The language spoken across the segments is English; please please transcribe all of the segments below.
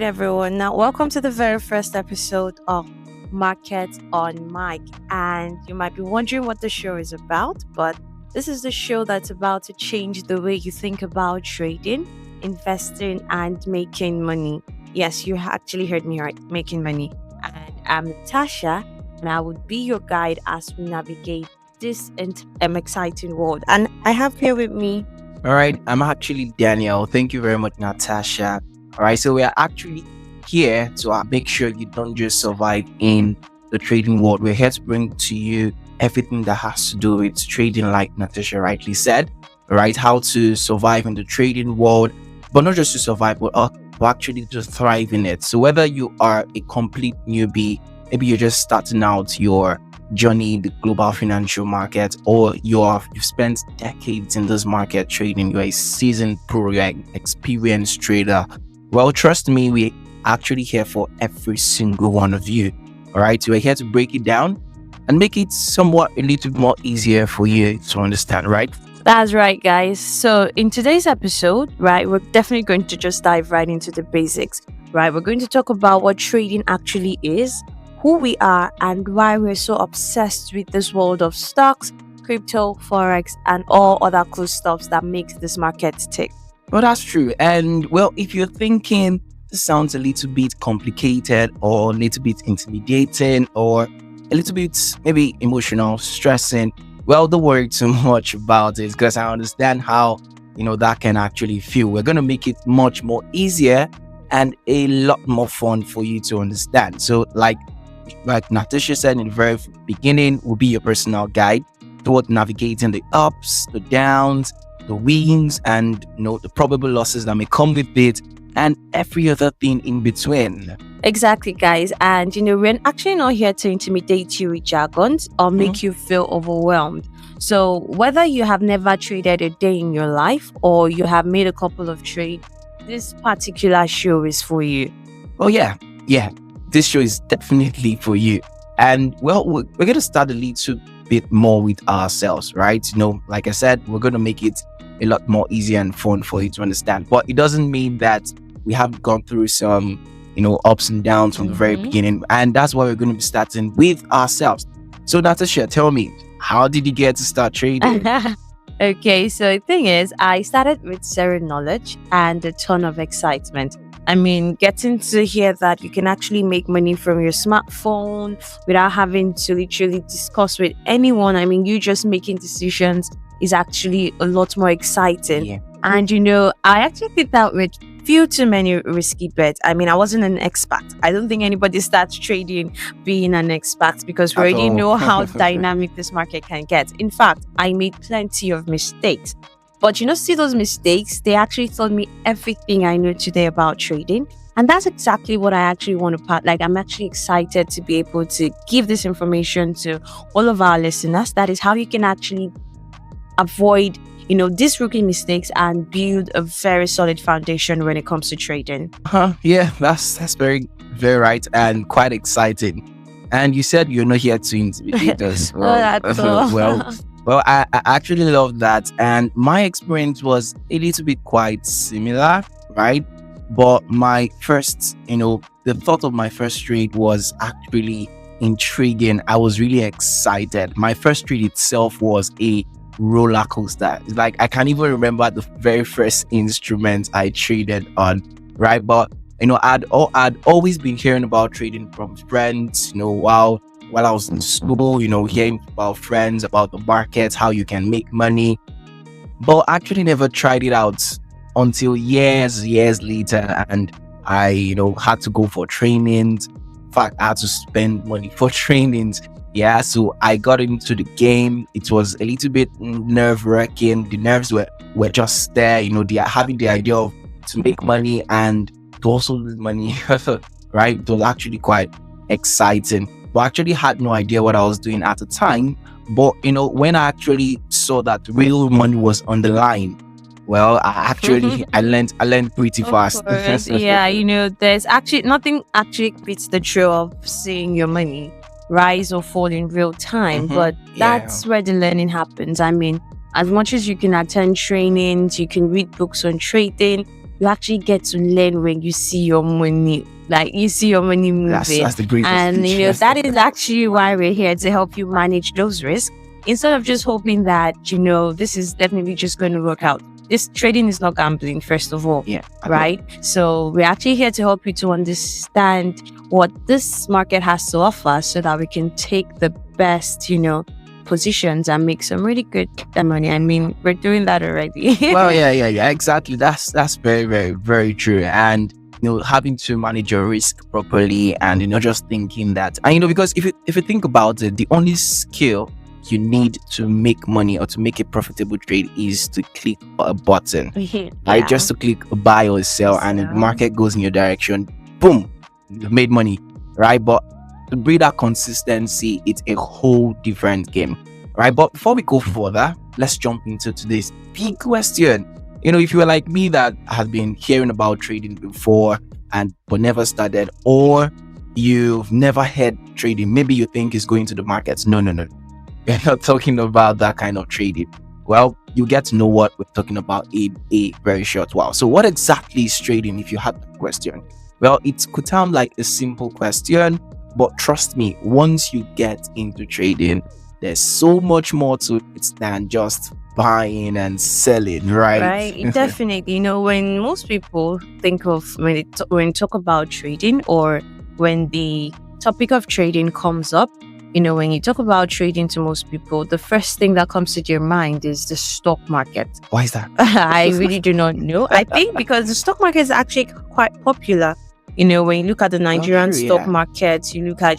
everyone. Now, welcome to the very first episode of Market on Mic. And you might be wondering what the show is about, but this is the show that's about to change the way you think about trading, investing, and making money. Yes, you actually heard me right, making money. And I'm Natasha, and I would be your guide as we navigate this exciting world. And I have here with me. All right, I'm actually Daniel. Thank you very much, Natasha. All right, so we are actually here to make sure you don't just survive in the trading world. We're here to bring to you everything that has to do with trading, like Natasha rightly said, right? How to survive in the trading world, but not just to survive, but actually to thrive in it. So whether you are a complete newbie, maybe you're just starting out your journey in the global financial market, or you've spent decades in this market trading, you're a seasoned pro, you're an experienced trader. Well, trust me, we're actually here for every single one of you. All right, we're here to break it down and make it somewhat a little more easier for you to understand, right? That's right, guys. So in today's episode, right, we're definitely going to just dive right into the basics, right? We're going to talk about what trading actually is, who we are, and why we're so obsessed with this world of stocks, crypto, forex, and all other cool stuff that makes this market tick. Well, that's true. And well, if you're thinking this sounds a little bit complicated or a little bit intimidating or a little bit maybe emotional, stressing, well, don't worry too much about it, because I understand how, that can actually feel. We're going to make it much more easier and a lot more fun for you to understand. So like Natasha said in the very beginning, will be your personal guide toward navigating the ups, the downs, the wins, and the probable losses that may come with it, and every other thing in between. Exactly, guys. And we're actually not here to intimidate you with jargons or make you feel overwhelmed. So whether you have never traded a day in your life or you have made a couple of trades, this particular show is for you. Oh yeah, this show is definitely for you. And well, we're going to start a little bit more with ourselves, right? Like I said, we're going to make it a lot more easier and fun for you to understand. But it doesn't mean that we haven't gone through some, ups and downs from the very beginning. And that's why we're going to be starting with ourselves. So Natasha, tell me, how did you get to start trading? Okay, so the thing is, I started with zero knowledge and a ton of excitement. I mean, getting to hear that you can actually make money from your smartphone without having to literally discuss with anyone. I mean, you just making decisions is actually a lot more exciting. Yeah. And I actually did that with few too many risky bets. I mean, I wasn't an expert. I don't think anybody starts trading being an expert, because we already know how dynamic this market can get. In fact, I made plenty of mistakes. But see those mistakes, they actually taught me everything I know today about trading. And that's exactly what I actually want to I'm actually excited to be able to give this information to all of our listeners. That is how you can actually avoid, these rookie mistakes and build a very solid foundation when it comes to trading. Yeah, that's very, very right and quite exciting. And you said you're not here to intimidate us. Well, I actually love that. And my experience was a little bit quite similar, right? But my first, the thought of my first trade was actually intriguing. I was really excited. My first trade itself was a roller coaster. It's like I can't even remember the very first instrument I traded on, right? But I'd always been hearing about trading from friends, while I was in school, hearing about friends, about the market, how you can make money, but actually never tried it out until years later. And I, had to go for trainings. In fact, I had to spend money for trainings. Yeah, so I got into the game. It was a little bit nerve-wracking. The nerves were just there, having the idea of to make money and to also lose money, right? It was actually quite exciting. But I actually had no idea what I was doing at the time. But, when I actually saw that real money was on the line, well, I learned pretty fast. Yeah, there's actually nothing actually beats the thrill of seeing your money rise or fall in real time. But that's where the learning happens. I mean, as much as you can attend trainings, you can read books on trading, you actually get to learn when you see your money. Like you see your money moving. That's the greatest. And that is actually why we're here, to help you manage those risks, instead of just hoping that, this is definitely just going to work out. This trading is not gambling, first of all. Yeah. Right? So we're actually here to help you to understand what this market has to offer, so that we can take the best, positions and make some really good money. I mean, we're doing that already. Well, yeah, exactly. That's very, very, very true. And having to manage your risk properly, and just thinking that, and because if you think about it, the only skill you need to make money or to make a profitable trade is to click a button. Right? Just to click buy or sell, and the market goes in your direction, boom, you've made money, right? But to bring that consistency, it's a whole different game, right? But before we go further, let's jump into today's big question. If you were like me, that had been hearing about trading before but never started, or you've never heard trading, maybe you think it's going to the markets. No. We're not talking about that kind of trading. Well, you get to know what we're talking about in a very short while. So what exactly is trading, if you had the question? Well, it could sound like a simple question, but trust me, once you get into trading, there's so much more to it than just buying and selling, right? Right, definitely. When most people think of, when talk about trading, or when the topic of trading comes up, when you talk about trading to most people, the first thing that comes to your mind is the stock market. Why is that? I really do not know. I think because the stock market is actually quite popular. When you look at the Nigerian stock market, you look at,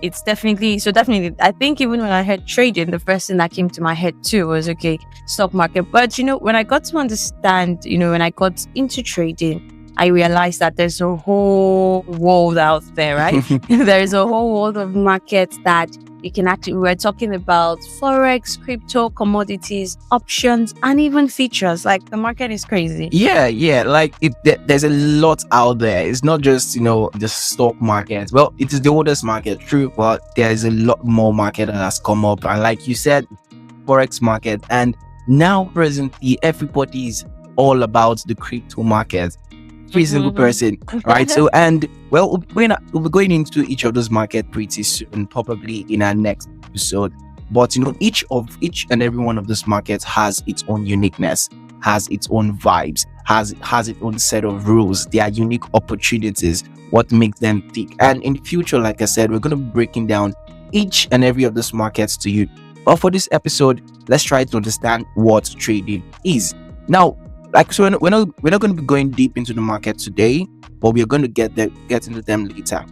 it's definitely, I think even when I heard trading, the first thing that came to my head too was, okay, stock market. But, when I got to understand, when I got into trading, I realized that there's a whole world out there, right? There is a whole world of markets that you can actually, we're talking about forex, crypto, commodities, options, and even features. Like, the market is crazy. Yeah. Like there's a lot out there. It's not just, the stock market. Well, it is the oldest market, true, but there's a lot more market that has come up. And like you said, forex market. And now presently, everybody's all about the crypto market. Every single person, right? So, and well, we'll be going into each of those markets pretty soon, probably in our next episode. But each and every one of those markets has its own uniqueness, has its own vibes, has its own set of rules. There are unique opportunities, what makes them tick. And in the future, like I said, we're going to be breaking down each and every of those markets to you. But for this episode, let's try to understand what trading is. Now, so we're not going to be going deep into the market today, but we're going to get into them later.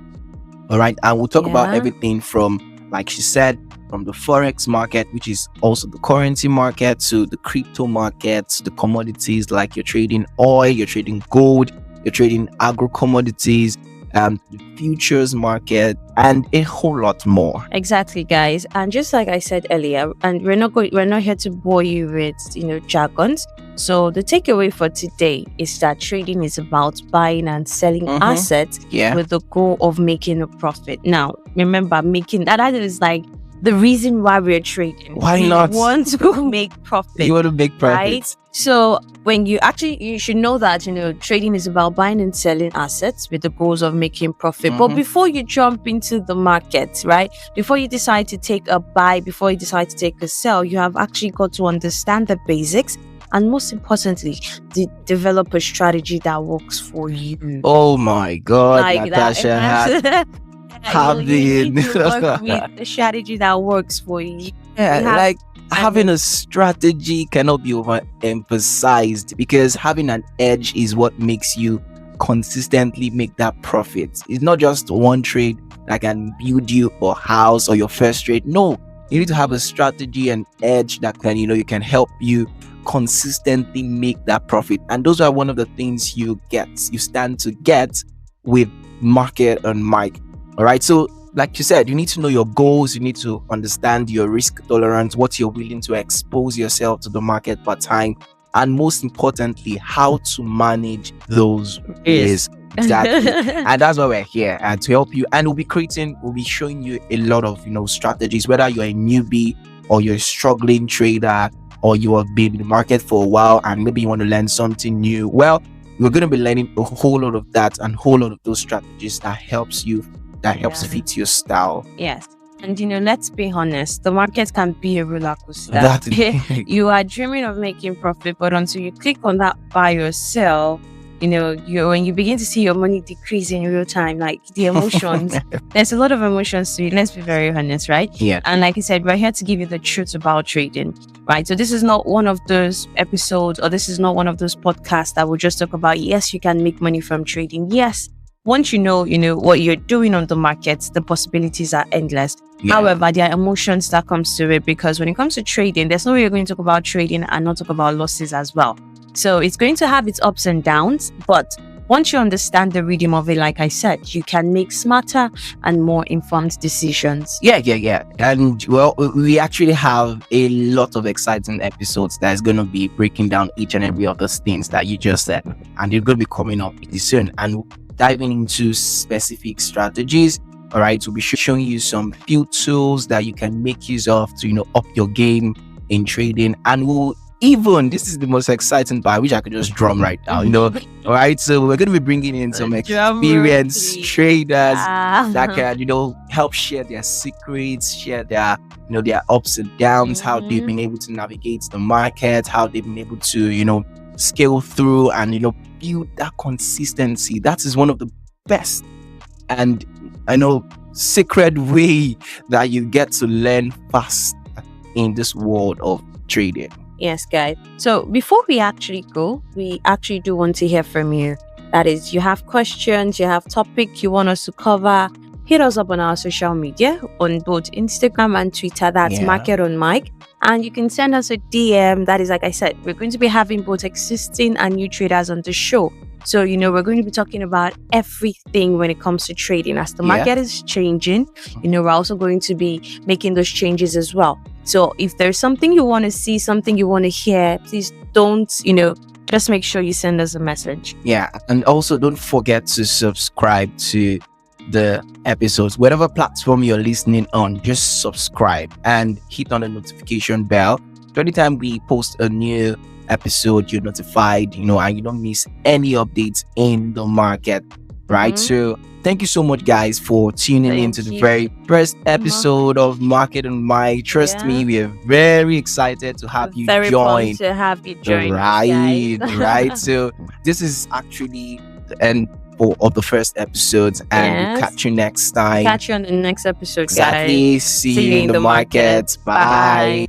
All right, and we'll talk about everything from, like she said, from the forex market, which is also the currency market, to the crypto markets, the commodities, like you're trading oil, you're trading gold, you're trading agro commodities, the futures market, and a whole lot more. Exactly, guys. And just like I said earlier, and we're not here to bore you with jargons. So the takeaway for today is that trading is about buying and selling assets with the goal of making a profit. Now, remember, making that is like the reason why we're trading. Why not? We want to make profit. You want to make profit, right? So when you should know that, trading is about buying and selling assets with the goals of making profit. But before you jump into the market, right? Before you decide to take a buy, before you decide to take a sell, you have actually got to understand the basics. And most importantly, develop a strategy that works for you. Oh my God, like Natasha having the strategy that works for you. Yeah, having a strategy cannot be overemphasized, because having an edge is what makes you consistently make that profit. It's not just one trade that can build you or house or your first trade. No, you need to have a strategy and edge that can, you can help you consistently make that profit. And those are one of the things you stand to get with Market and Mike. All right, so like you said, you need to know your goals, you need to understand your risk tolerance, what you're willing to expose yourself to the market per time, and most importantly, how to manage those risks. Exactly. And that's why we're here, and to help you. And we'll be showing you a lot of strategies, whether you're a newbie or you're a struggling trader, or you have been in the market for a while and maybe you want to learn something new. Well, we're going to be learning a whole lot of that and a whole lot of those strategies that helps fit your style. Yes. And let's be honest, the market can be a roller coaster. You are dreaming of making profit, but until you click on that buy or sell, when you begin to see your money decrease in real time, like the emotions, there's a lot of emotions to it. Let's be very honest, right? Yeah. And like I said, we're here to give you the truth about trading, right? So this is not one of those episodes, or this is not one of those podcasts that will just talk about, yes, you can make money from trading. Yes. Once you know what you're doing on the markets, the possibilities are endless. Yeah. However, there are emotions that comes to it, because when it comes to trading, there's no way you're going to talk about trading and not talk about losses as well. So it's going to have its ups and downs, but once you understand the rhythm of it, like I said, you can make smarter and more informed decisions. Yeah. And well, we actually have a lot of exciting episodes that's going to be breaking down each and every of those things that you just said. And they're going to be coming up pretty soon. And diving into specific strategies. All right. We'll be showing you some few tools that you can make use of to, up your game in trading. And this is the most exciting part, which I could just drum right now, All right. So we're going to be bringing in some experienced traders that can, help share their secrets, share their ups and downs, how they've been able to navigate the market, how they've been able to, scale through and, build that consistency. That is one of the best and secret way that you get to learn fast in this world of trading. Yes, guys. So before we actually go, we actually do want to hear from you. That is, you have questions, you have topic you want us to cover, hit us up on our social media on both Instagram and Twitter. That's Market on Mic. And you can send us a DM. That is, like I said, we're going to be having both existing and new traders on the show. So, we're going to be talking about everything when it comes to trading. As the market is changing, we're also going to be making those changes as well. So if there's something you want to see, something you want to hear, please don't, just make sure you send us a message. Yeah. And also don't forget to subscribe to the episodes. Whatever platform you're listening on, just subscribe and hit on the notification bell. So anytime we post a new episode, you're notified, and you don't miss any updates in the market, right? So thank you so much, guys, for tuning into the very first episode of Market on Mic. Trust me, we are very excited to have you join. To have you join, right. So this is actually the end of the first episodes, and we'll catch you next time. Catch you on the next episode, guys. See you in the market. Bye.